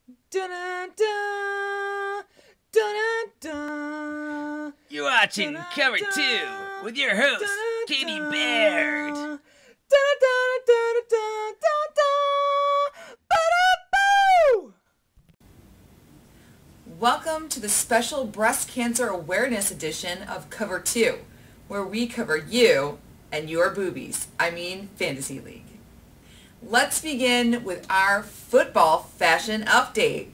Da-da-da, da-da-da, You're watching Cover 2 da-da-da, with your host, Katie Baird. da-da-da, da-da-da-da-da-da-da, ba-da-boo! Welcome to the special Breast Cancer Awareness edition of Cover 2, where we cover you and your boobies, Fantasy League. Let's begin with our football fashion update.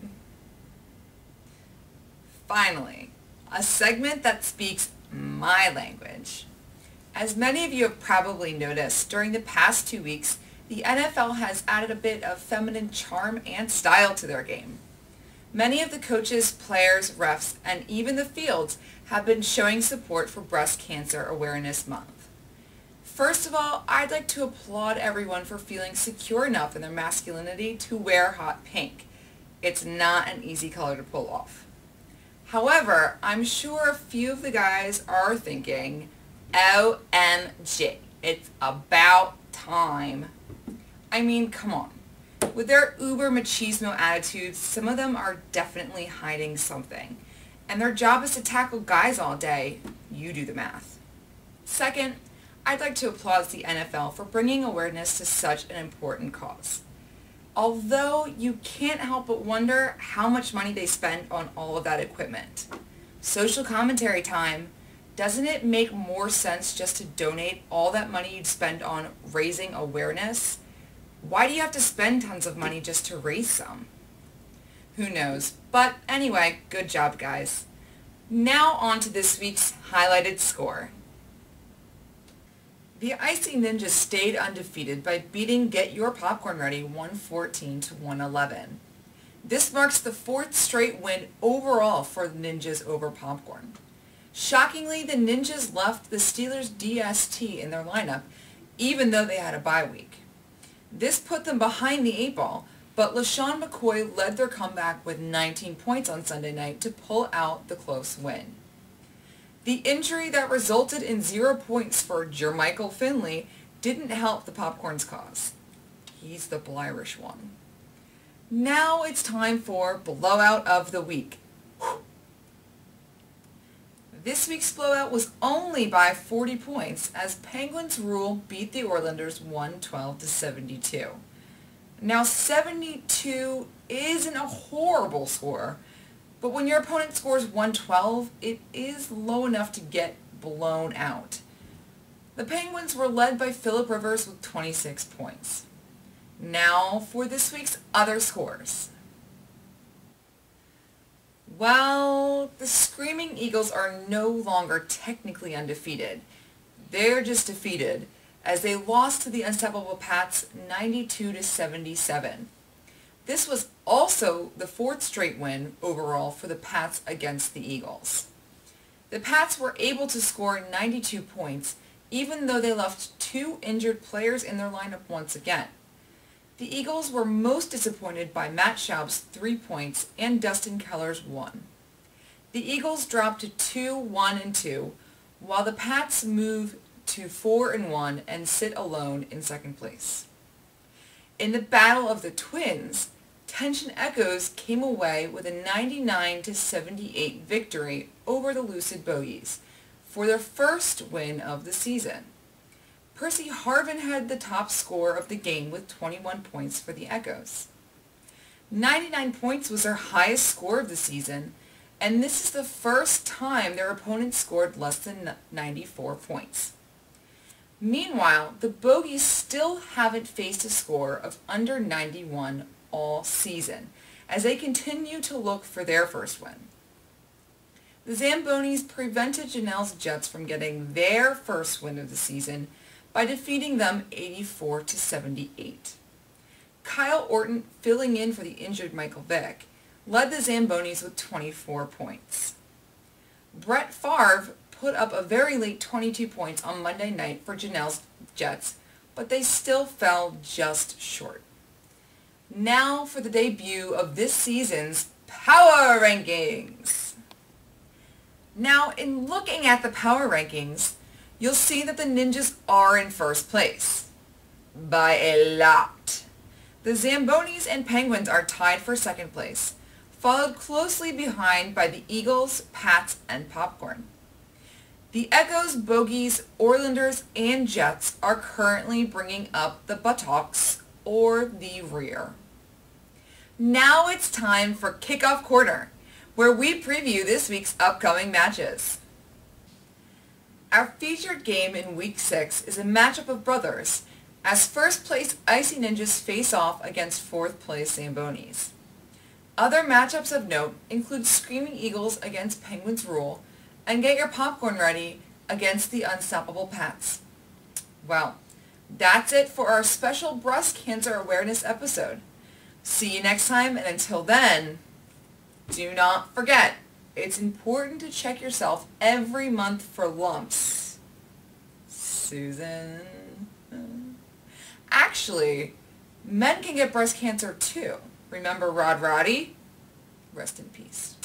Finally, a segment that speaks my language. As many of you have probably noticed, during the past 2 weeks, the NFL has added a bit of feminine charm and style to their game. Many of the coaches, players, refs, and even the fields have been showing support for Breast Cancer Awareness Month. First of all, I'd like to applaud everyone for feeling secure enough in their masculinity to wear hot pink. It's not an easy color to pull off. However, I'm sure a few of the guys are thinking, OMG, it's about time. Come on. With their uber machismo attitudes, some of them are definitely hiding something. And their job is to tackle guys all day. You do the math. Second, I'd like to applaud the NFL for bringing awareness to such an important cause. Although you can't help but wonder how much money they spend on all of that equipment. Social commentary time. Doesn't it make more sense just to donate all that money you'd spend on raising awareness? Why do you have to spend tons of money just to raise some? Who knows? But anyway, good job, guys. Now on to this week's highlighted score. The Icy Ninjas stayed undefeated by beating Get Your Popcorn Ready 114 to 111. This marks the fourth straight win overall for the Ninjas over Popcorn. Shockingly, the Ninjas left the Steelers DST in their lineup, even though they had a bye week. This put them behind the 8 ball, but LaShawn McCoy led their comeback with 19 points on Sunday night to pull out the close win. The injury that resulted in 0 points for Jermichael Finley didn't help the Popcorn's cause. He's the Blirish one. Now it's time for Blowout of the Week. This week's blowout was only by 40 points as Penguins Rule beat the Oiler's 112 to 72. Now 72 isn't a horrible score, but when your opponent scores 112, it is low enough to get blown out. The Penguins were led by Phillip Rivers with 26 points. Now for this week's other scores. Well, the Screaming Eagles are no longer technically undefeated. They're just defeated as they lost to the unstoppable Pats 92 to 77. This was also the fourth straight win overall for the Pats against the Eagles. The Pats were able to score 92 points even though they left 2 injured players in their lineup once again. The Eagles were most disappointed by Matt Schaub's 3 points and Dustin Keller's 1. The Eagles dropped to 2-1-2 while the Pats moved to 4-1 and sit alone in second place. In the Battle of the Twins, Tension Echoes came away with a 99 to 78 victory over the Lucid Bogies for their first win of the season. Percy Harvin had the top score of the game with 21 points for the Echoes. 99 points was their highest score of the season, and this is the first time their opponent scored less than 94 points. Meanwhile, the Bogies still haven't faced a score of under 91 all season, as they continue to look for their first win. The Zambonis prevented Janelle's Jets from getting their first win of the season by defeating them 84 to 78. Kyle Orton, filling in for the injured Michael Vick, led the Zambonis with 24 points. Brett Favre put up a very late 22 points on Monday night for Janelle's Jets, but they still fell just short. Now for the debut of this season's Power Rankings. Now, in looking at the Power Rankings, you'll see that the Ninjas are in first place. By a lot. The Zambonis and Penguins are tied for second place, followed closely behind by the Eagles, Pats, and Popcorn. The Echoes, Bogies, Orlanders, and Jets are currently bringing up the buttocks or the rear. Now it's time for Kickoff Corner, where we preview this week's upcoming matches. Our featured game in Week 6 is a matchup of brothers, as first place Icy Ninjas face off against fourth place Zambonis. Other matchups of note include Screaming Eagles against Penguins Rule, and Get Your Popcorn Ready against the Unstoppable Pats. Well, that's it for our special breast cancer awareness episode. See you next time, and until then, do not forget, it's important to check yourself every month for lumps. Susan? Actually, men can get breast cancer too. Remember Rod Roddy? Rest in peace.